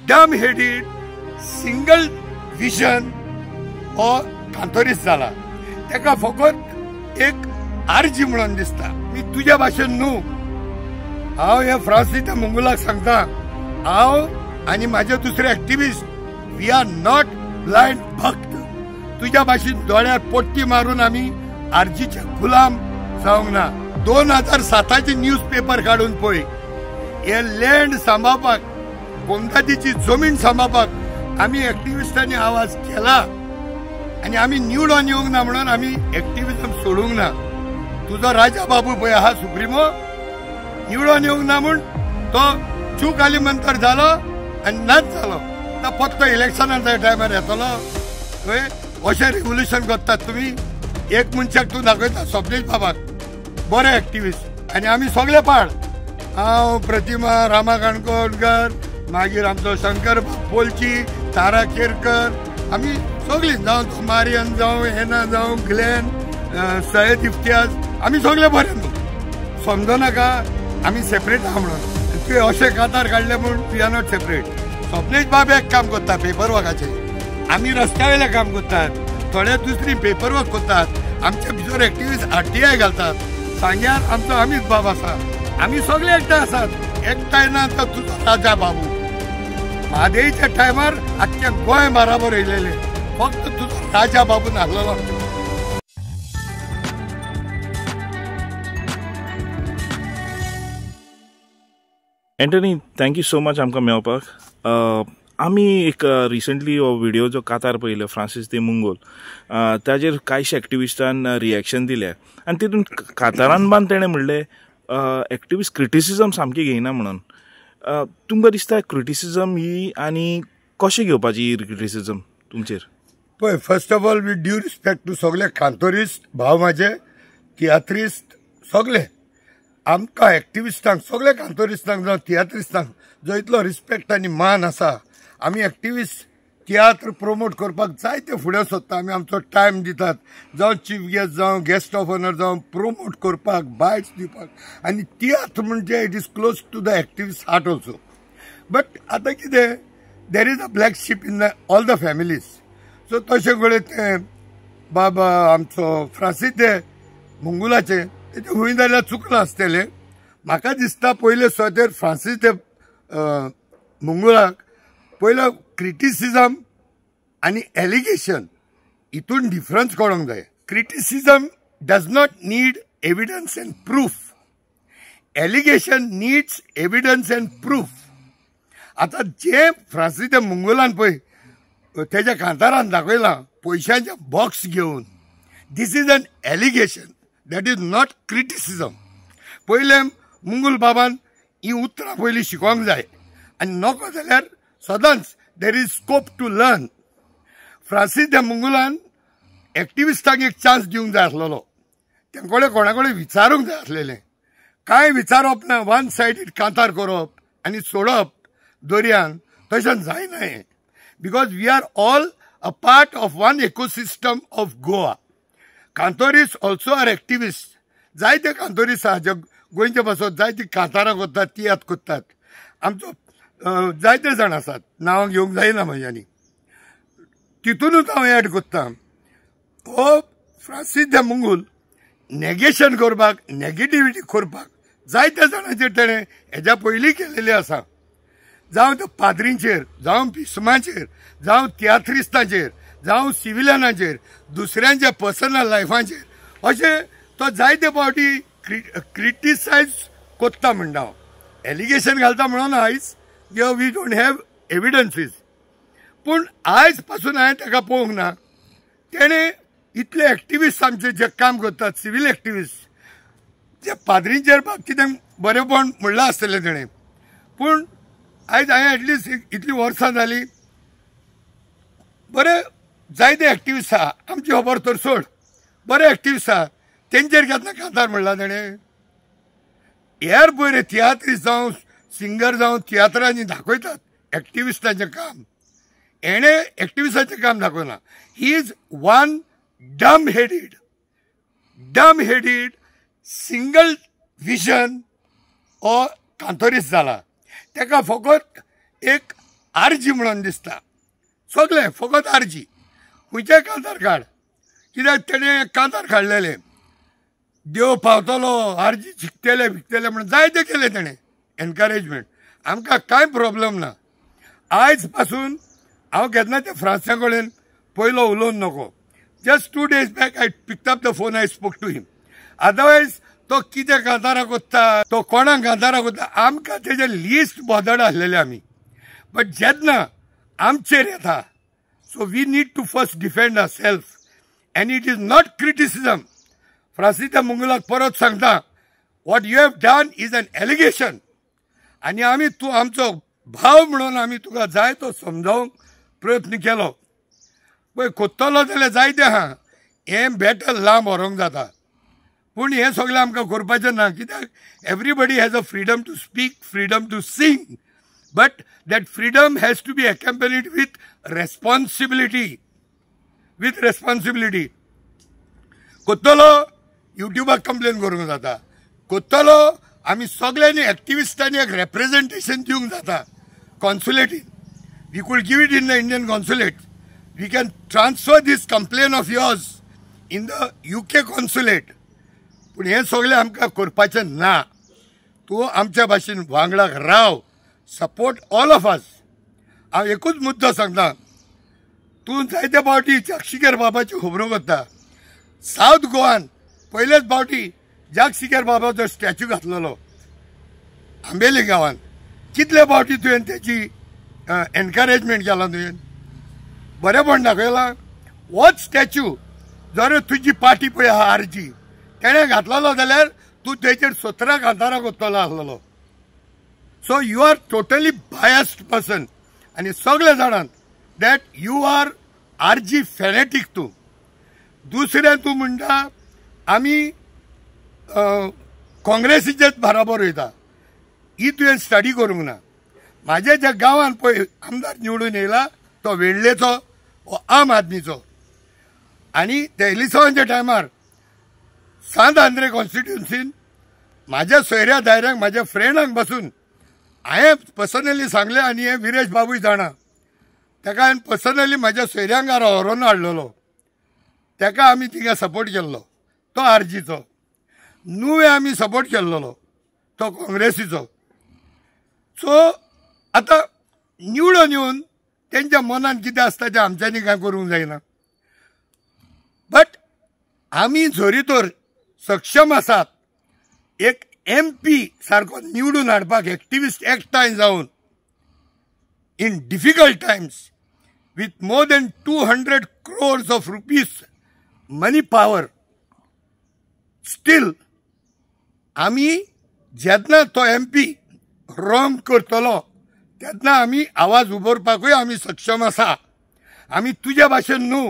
डम headed single vision हो कांतोरीस जाला। तेका फकत एक आर्जी म्हणून दिसता। मी तुझ्या भाशेन न्हू, हांव हे फ्रांसीस मंगुलाक सांगता, हांव आनी माझे दुसरे activist we are not blind bhakt. तुझ्या भाशेन दोळ्यार पट्टी मारून आमी आर्जीचे गुलाम जावंक ना। 2007चे न्यूज पेपर काढून पळय, हे लँड सांबाळपाक, कोमदादीची जमीन सांबाळपाक आमी एक्टिविस्टांनी आवाज केला आणि आमी निवडून येवंक ना म्हणून आमी एक्टिविजम सोडूंक ना। तुझो राजा बाबू पळय आहा सुप्रिमो, निवडून येवंक ना म्हूण तो चूक आली मंतर जालो आनी नाच जालो। तो फक्त इलेक्शनाच्या टायमार येतलो खंय अशें रेव्होल्युशन करतात तुमी। एक मनशाक तूं दाखयता स्वप्नील बाबाक बरे एक्टिविस्ट आनी आमी सगळे पाड, हांव प्रतिमा रामा काणकोणकर, मागीर आमचो शंकर पोलची, तारा केरकर, आमी सगळीं जावं मारियन जावं हेना जावं ग्लेन सयद इफ्तियाज, आमी सगळे बरे न्हू। समजो नाका आमी सेपरेट आहा म्हणून। तुवें अशें कातार काडले म्हूण we are not separate. Swapnil बाब एक काम करता पेपर वर्काचें, आमी रस्त्या वयलें काम करतात, थोडे दुसरी पेपर वर्क करतात, आमचे भितर एक्टिविस्ट RTI घालतात। सांग्यार आमचो आमीच बाब आसा, आमी सगळे एकठांय आसात। एकठांय ना तो तुजो राजा बाबू। म्हादयच्या टायमार आख्खें गोंय बराबर येयलेलें, फक्त तुजो Raja Babu नासलेलो। Antony, thank you so much आमकां मेळपाक। आमी एक रिसंटली हो व्हिडिओ जो कातार पळयलो फ्रांसीस दी मंगोल, ताजेर कांयशे एक्टिविस्टान रिएक्शन दिलें आनी तितून कातारान बान तेणें म्हणलें एक्टिविस्ट क्रिटिसिजम सामकी घेयना म्हणून। तुमकां दिसता क्रिटिसिजम ही आनी कशें घेवपाची ही क्रिटिसिजम तुमचेर? पळय, first of all with due respect to सगळे कांतोरिस्ट भाव म्हाजे, तियात्रिस्ट सगळे, आमकां एक्टिविस्टांक सगळे कांतोरिस्टांक जावं तियात्रिस्टांक जो इतलो रिस्पेक्ट आनी मान आसा, आमी एक्टिविस्ट तियात्र प्रमोट करपाक जायते फुडें सोदता। आमी आमचो टायम दितात, जावं चीफ गेस्ट जावं गेस्ट ऑफ ऑनर जावं प्रमोट करपाक, बायट्स दिवपाक, आनी तियात्र म्हणजे it is close to the activist heart also. But आतां कितें, there is a black sheep in all the families. So तशें कडेन तें बाबा आमचो फ्रांसीस दे मंगुलाचें तेजें हूंय जाल्यार चुकलां आसतलें। म्हाका दिसता पयले सुवातेर फ्रांसीस दे मंगुलाक पयलो क्रिटिसिजम आनी एलिगेशन हितून डिफरन्स कळोंक जाय। Criticism does not need evidence and proof, allegation needs evidence and proof. आतां जे फ्रांसीस दे मंगुलान पळय तेज्या कांतारान दाखयलां पयशांचे बॉक्स घेवन, this is an allegation, that is not criticism. पयले मंगुल बाबान ही उतरां पयलीं शिकोवंक जाय आनी नको जाल्यार सदांच there is scope to learn. Francis दे मंगुलान एक्टिविस्टांक एक चान्स दिवंक जाय आसलेलो, तेंकोडे कोणा कडेन विचारूंक जाय आसलेलें। कांय विचारप ना, वन सायडीड कांतार करप आनी सोडप दर्यान, तशें जायना हें। Because we are all a part of one ecosystem of Goa. कांतोरीस ऑल्सो आर एक्टिविस्ट। जायते कांतोरीस आहा जे गोंयचे पासत जायतीं कांतारां करतात, तियात्र करतात। आमचो जायते जाण आसात, नांवां घेवंक जायना म्हाज्यांनी, तितूनच हांव एड करता। हो फ्रांसीस दे मंगूल नेगेशन करपाक, नेगेटिविटी करपाक जायत्या जाणांचेर तेणें हेज्या पयलीं केलेली आसा। जावं तो पाद्रींचेर, जावं भिस्माचेर, जावं तियात्रिस्टांचेर, जावं सिविलियनांचेर, दुसऱ्यांच्या पर्सनल लायफांचेर, अशें तो जायते फावटी क्रिटिसायज कोत्ता म्हणटा हांव। एलिगेशन घालता म्हणून आयज वी डोंट हॅव एविडन्सीस, पूण आयज पासून हांवें ताका पळोवंक ना। तेणें इतले एक्टिविस्ट आमचे जे काम करतात, सिवील एक्टिविस्ट, जे पाद्रींचेर कितें बरेपण म्हणलां आसतलें तेणें, पूण आयज हांवें एटलिस्ट इतलीं वर्सां जालीं बरे जायते एक्टिविस्ट आहा, आमची खबर तर सोड, बरे एक्टिविस्ट आहा, तेंचेर केन्ना कांतार म्हणला तेणें? हेर पळय तियात्रिस्ट जावं सिंगर जावं तियात्रांनी दाखयतात एक्टिविस्टांचें काम, हेणें एक्टिविस्टाचें काम दाखयना। ही इज वन डम हेडेड सिंगल विजन हो कांतोरीस जाला। तेका फकत एक आरजी म्हणून दिसता सगळे फकत आरजी खंयचेय कांतार काड कित्याक तेणें कांतार काडलेले देव पावतलो आरजी शिकतले विकतले म्हणून जायते केले तेणें एनकरेजमेंट आमकां कांय प्रॉब्लेम ना आयज पासून हांव केन्ना ते फ्रांसा कडेन पयलो उलोवन नको just 2 days back I picked up the phone I spoke to him otherwise तो कितें कांतारां कोत्ता तो कोणाक कांतारां कोत्ता आमकां तेजे लिस्ट बॉदर्ड आसलेले आमी बट जेन्ना आमचेर येता so we need to first defend our self and it is not criticism Francis द मुंगलाक परत सांगता what you have done is an allegation आनी आमी तूं आमचो भाव म्हणून आमी तुका जाय तो समजावंक प्रयत्न केलो पळय कोत्तलो जाल्यार जायते आहा हें बॅटल लांब व्हरोंक जाता पूण हें सगळें आमकां करपाचें ना कित्याक everybody has a freedom to speak freedom to sing but that freedom has to be accompanied with responsibility कोत्तलो युट्यूबाक कंप्लेन करूंक जाता कोत्तलो आमी सगळ्यांनी एक्टिविस्टांनी एक रेप्रेजेंटेशन दिवंक जाता कॉन्सुलेटीन we could give it in the Indian consulate we can transfer this complain of yours in the UK consulate पूण हें सगळें आमकां करपाचें ना तूं आमच्या भाशेन वांगडाक राव सपोर्ट ऑल ऑफ अस हांव एकूच मुद्दो सांगता तूं जायते फावटी जागशिकेर बाबाची खबरो करता सावथ गोवान पयलेच फावटी जागशिकेर बाबाचो स्टॅच्यू घातलेलो आंबेली गांवांत कितले फावटी तुवें तेची एनकरेजमेंट केला तुवें बरेपण दाखयलां होच स्टॅच्यू जर तुजी पार्टी पळय आहा आरजी तेणें घातलेलो जाल्यार तूं तेचेर 17 कांतारां कोत्तलो आसलेलो so you are totally biased person आनी सगळे जाणात that you are RG fanatic तूं दुसरें तूं म्हणटा आमी काँग्रेसीचेच बराबर वयता ही तुवें स्टडी करूंक ना म्हाज्या ज्या गांवांत पळय आमदार निवडून येयला तो वेळ्ळेचो वो आम आदमीचो आनी ते इलेक्शनाच्या टायमार सांत आंद्रे कॉन्स्टिट्युन्सीन म्हाज्या सोयऱ्या दायऱ्यांक म्हाज्या फ्रेंडांक बसून हांवें पर्सनली सांगलें आनी हें विरेश बाबूय जाणा ताका हांवें पर्सनली म्हाज्या सोयऱ्यांक व्हरोन हाडलेलो ताका आमी थिंगा सपोर्ट केल्लो तो आरजीचो नुवें आमी सपोर्ट केल्लो तो काँग्रेसीचो सो आतां निवडून येवन तेंच्या मनान कितें आसता तें आमच्यांनी कांय करूंक जायना बट आमी जरी तर सक्षम आसात एक MP सारको निवडून हाडपाक एक्टिविस्ट एकठांय जावन in difficult Times with more than 200 crores of rupees money power still आमी जेन्ना तो MP रॉंग करतलो तेन्ना आमी आवाज उबरपाकूय आमी सक्षम आसा आमी तुज्या भाशेन न्हू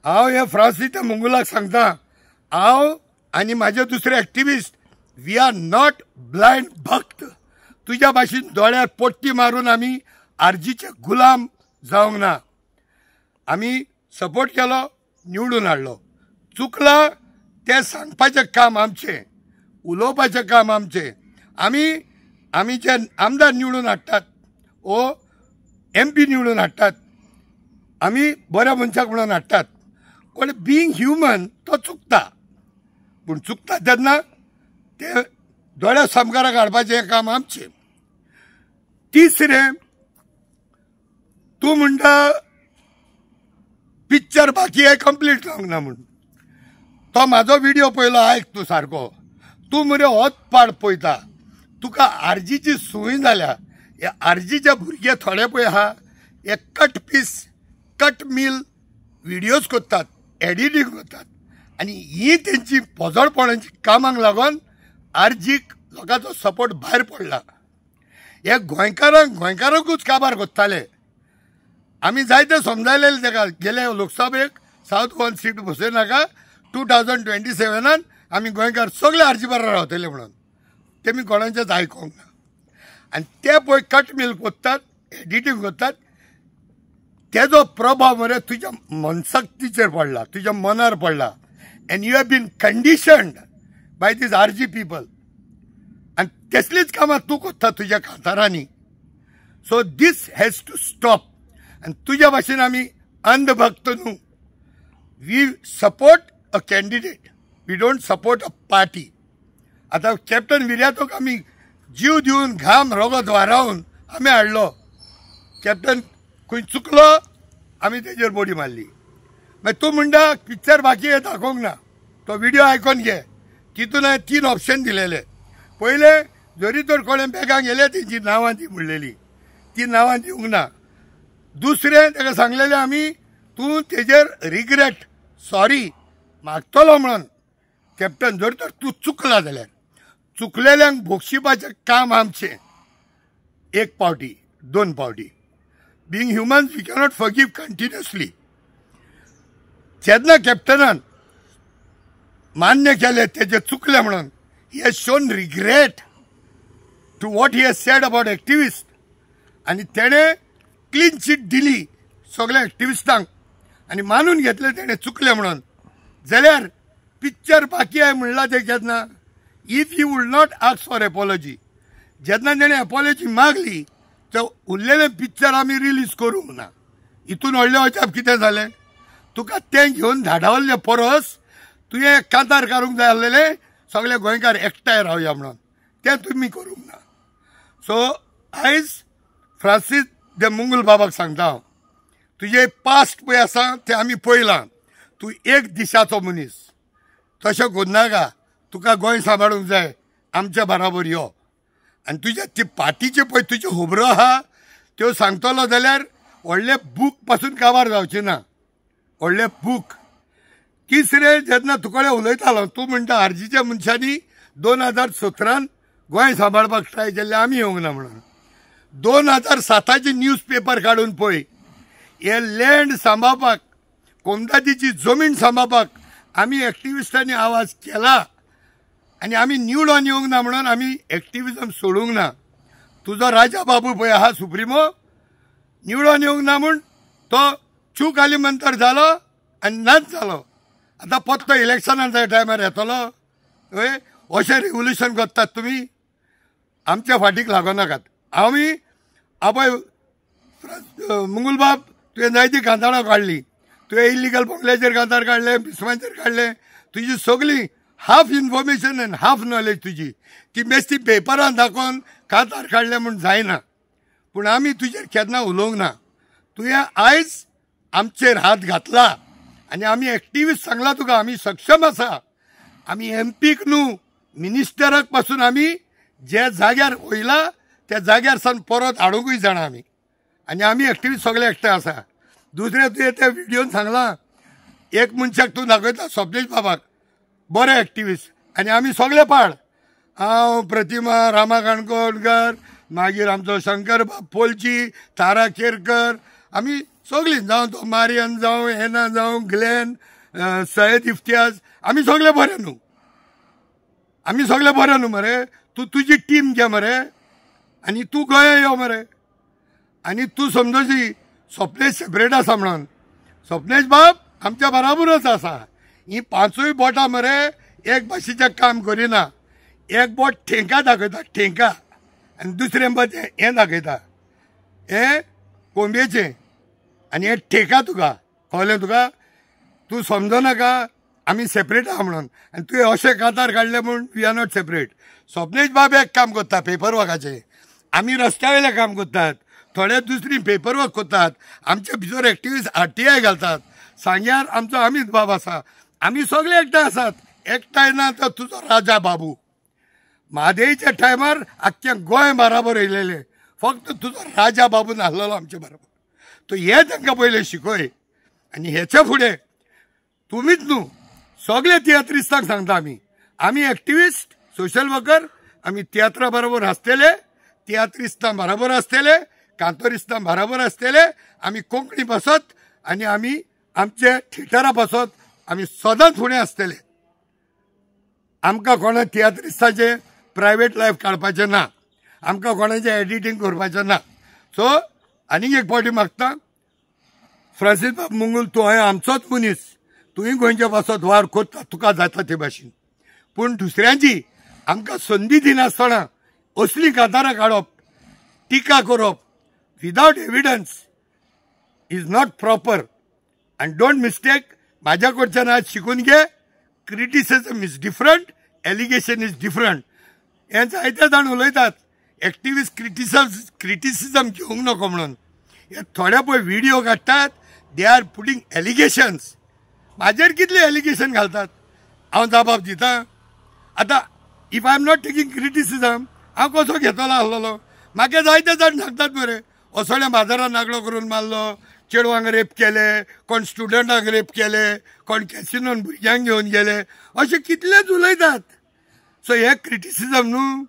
हांव हे फ्रांसीस मुंगलाक सांगता हांव आनी म्हाजे दुसरे activist we are not blind bhakt तुज्या भाशेन दोळ्यार पट्टी मारून आमी आरजीचे गुलाम जावंक ना आमी सपोर्ट केलो निवडून हाडलो चुकला ते सांगपाचें काम आमचें उलोवपाचें काम आमचें आमी जे आमदार निवडून हाडटात वो MP निवडून हाडटात आमी बऱ्या मनशाक म्हणून हाडटात पण बिंग ह्युमन तो चुकता पूण चुकता तेन्ना ते दोळ्या समकाराक हाडपाचें काम आमचें तिसरें तूं म्हणटा पिक्चर बाकी आहे कंप्लीट जावंक ना म्हूण तो म्हाजो व्हिडिओ पयलो आयक तूं सारको तूं मरे होच पाड पळयता तुका आरजीची संवय जाल्या हे आरजीचे भुरगे थोडे पळय आहा हे कट मिल व्हिडिओज करतात एडिटींग करतात आनी ही तेंची पोजडपणांची कामांक लागून आरजीक लोकांचो सपोर्ट भायर पडला हे गोंयकारांकूच काबार कोत्ताले आमी जायते समजायलेले ताका गेले लोकसभेक सावथ गोवन सीट बसयनाका 2027 आमी गोंयकार सगळे आरजी बरोबर रावतले म्हणून तेमी कोणाचेंच आयकोंक ना आनी ते पळय कट मिल कोत्तात एडिटींग करतात तेजो प्रभाव मरे तुज्या मनसक्तीचेर पडला तुज्या मनार पडला and you have been conditioned by this RG people आनी तसलीच कामां तूं कोत्ता तुज्या कांतारांनी so this has to stop. आनी तुज्या भाशेन आमी अंधभक्त न्हू. We support a candidate, we don't support a party. आता कॅप्टन विर्यातोक आमी जीव दिवन घाम रगत वारावन आमी हाडलो. कॅप्टन खंय चुकलो आमी तेजेर बोडी मारली. मागीर तूं म्हणटा पिक्चर बाकी हे दाखोवंक ना. तो व्हिडिओ आयकोन घे. तितून हांवें 3 ऑप्शन दिलेले. पयले जरी तर कोणे बॅगां गेले तेंची नांवां दी म्हणलेली, ती नांवां दिवंक ना. दुसरें ताका सांगलेलें आमी तूं तेजेर रिग्रेट सॉरी मागतलो म्हणून. कॅप्टन जर तर तूं चुकला जाल्यार चुकलेल्यांक भोगशिपाचें काम आमचें. 1 पावटी 2 पावटी. Being humans we cannot forgive continuously. जेन्ना कॅप्टनान मान्य केलें तेजें चुकलें म्हणून, he has shown regret to what he has said about activist. आनी तेणें क्लीन चीट दिली सगळ्या एक्टिविस्टांक आनी मानून घेतलें तेणें चुकलें म्हणून. जाल्यार पिक्चर बाकी आहे म्हणला ते जेन्ना, if you would not ask for apology, जेन्ना तेणें एपॉलॉजी मागली तर उरलेलें पिक्चर आमी रिलीज करूंक ना. हितून व्हडलें अजाप कितें जालें? तुका तें घेवन धाडावल्लें परस तुवें कांतार कारूंक जाय आसलेलें सगळे गोंयकार एकठांय रावया म्हणून. तें तुमी करूंक ना. सो आयज फ्रांसीस दे मुंगूल बाबाक सांगता हांव, तुजें पास्ट पळय आसा तें आमी पळयलां. तूं एक दिसाचो मनीस. तशें कोन्नाका. तुका गोंय सांबाळूंक जाय, आमच्या बराबर यो. आनी तुज्या ती पार्टीचे पळय तुज्यो खबरो आहा त्यो सांगतलो जाल्यार व्हडले बूक पासून काबार जावचे ना. व्हडले बूक. तिसरें जेन्ना तुकडे उलयतालो तूं म्हणटा आरजीच्या मनशांनी 2017 गोंय सांबाळपाक ट्राय केल्लें आमी येवंक ना म्हणून. 2007चे न्यूज पेपर काडून पळय. हे लँड सांबाळपाक, कोमदादीची जमीन सांबाळपाक आमी एक्टिविस्टांनी आवाज केला आनी आमी निवडून येवंक ना म्हणून आमी एक्टिविजम सोडूंक ना. तुजो राजा बाबू पळय आहा सुप्रिमो, निवडून येवंक ना म्हूण तो चूक आली मंतर जालो आनी नाच जालो. आतां पत्तो इलेक्शनाच्या टायमार येतलो हय. अशें रेवल्युशन करतात तुमी. आमच्या फाटीक लागनाकात. आमी आपय मुंगूल बाब तुवें जायती कांतारां काडली. तुवें इलिगल बंगल्याचेर कांतार काडले, बिस्माचेर काडले. तुजी सगळी हाफ इन्फॉर्मेशन आनी हाफ नॉलेज तुजी ती बेश्टी पेपरान दाखोवन कांतार काडले म्हूण जायना. पूण आमी तुजेर केन्ना उलोवंक ना. तुवें आयज आमचेर हात घातला आनी आमी एक्टिविस्ट सांगला तुका आमी सक्षम आसा. आमी एमपीक न्हू, मिनिस्टराक पासून आमी जे जाग्यार वयला त्या जाग्यार सावन परत हाडूंकूय जाणा आमी. आनी आमी एक्टिविस्ट सगळे एकठांय आसा. दुसरें तुवें त्या व्हिडिओन सांगलां एक मनशाक तूं दाखयता स्वप्नेश बाबाक बरे एक्टिविस्ट आनी आमी सगळे पाड. हांव, प्रतिमा रामा काणकोणकर, मागीर आमचो शंकर पोलची, तारा केरकर, आमी सगळीं जावं तो मारियन जावं हेना जावं ग्लेन, सयद इफ्तियाज, आमी सगळे बरे न्हू. आमी सगळे बरे न्हू मरे. तूं तुजी टीम घे मरे आनी तूं गोंया यो मरे. आनी तूं समजोशी स्वप्नेश सेपरेट आसा म्हणून. स्वप्नेश बाब आमच्या बराबरच आसा. ही 5य बोटां मरे एक भाशेचें काम करिना. एक बोट ठेंका दाखयता, ठेंका, आनी दुसरें बोट हें दाखयता, हें कोंबयेचें, आनी हें ठेका. तुका कळ्ळें? तुका तूं समजनाका आमी सेपरेट आहा म्हणून. आनी तुवें अशें कांतार काडले म्हूण we are not separate. Swapnesh बाब एक काम करता पेपर वर्काचें, आमी रस्त्या वयलें काम करतात, थोडे दुसरी पेपर वर्क करतात, आमचे भितर एक्टिविस्ट RTI घालतात. सांग्यार आमचो अमित बाब आसा. आमी सगळे एकठांय आसात. एकठांय ना तर तुजो राजा बाबू. म्हादयच्या टायमार आख्खें गोंय बराबर येयलेलें, फक्त तुजो राजा बाबू नासलेलो आमचे बरोबर. तो हे तांकां पयलें शिकय. आनी हेचे फुडें तुमीच न्हू सगळे तियात्रिस्तांक सांगता आमी. आमी एक्टिविस्ट, सोशल वर्कर, आमी तियात्रा बरोबर आसतले, तियात्रिस्तां बरोबर आसतले, कांतोरिस्तां बरोबर आसतले. आमी कोंकणी बसत आनी आमी आमचे थिएटरा बसत आमी सदांच फुडें आसतले. आमकां कोणा तियात्रिस्ताचें प्रायवेट लायफ काडपाचें ना. आमकां कोणाचें एडिटींग करपाचें ना. सो आनीक एक फावटी मागता, फ्रांसीस बाब मुंगूल तूं हांवें आमचोच मनीस, तुवें गोंयच्या बसत वार कोत्ता, तुका जाता ते भाशेन. पूण दुसऱ्यांची आमकां संदी दिनासतना असली कांतारां काडप, टिका करप, without evidence is not proper. And don't mistake, माझ्याकडच्यान आज शिकून घे. Criticism is different, allegation is different. हे जायते जाण उलयतात एक्टिविस्ट क्रिटिसिझम घेवंक नको म्हणून. हे थोडे पळय व्हिडिओ काडटात, दे आर पुटिंग एलिगेशन्स. म्हाजेर कितले एलिगेशन घालतात, हांव जबाब दितां. आतां if I am not taking criticism, हांव कसो घेतलो आसलोलो? म्हाका जायते जाण सांगतात मरे, असोळ्या बाजारात नागडो करून मारलो, चेडवांक रेप केले, कोण स्टुडंटांक रेप केले, कोण कॅसिनोन भुरग्यांक घेवन गेले, अशें कितलेच उलयतात. सो हे क्रिटिसिझम न्हू,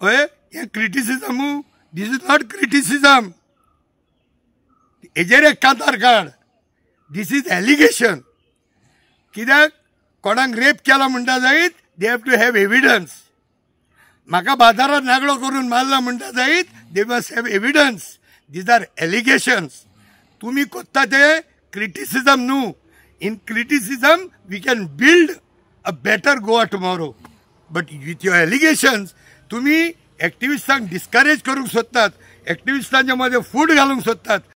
हय हे criticism. This is not criticism. हेजेर एक कांतार काड. This is allegation. कित्याक कोणाक रेप केला म्हणटा जायत, they have to have evidence. म्हाका बाजारात नागडो करून मारला म्हणटा जायत, they must have evidence. These are allegations. तुम्ही कोत्ता ते क्रिटिसिझम न्हू. In criticism we can build a better Goa tomorrow. But with your allegations तुम्ही ॲक्टिव्हिस्टांक डिस्करेज करूंक सोदतात, ॲक्टिव्हिस्टांच्या मध्ये फूट घालूंक सोदतात.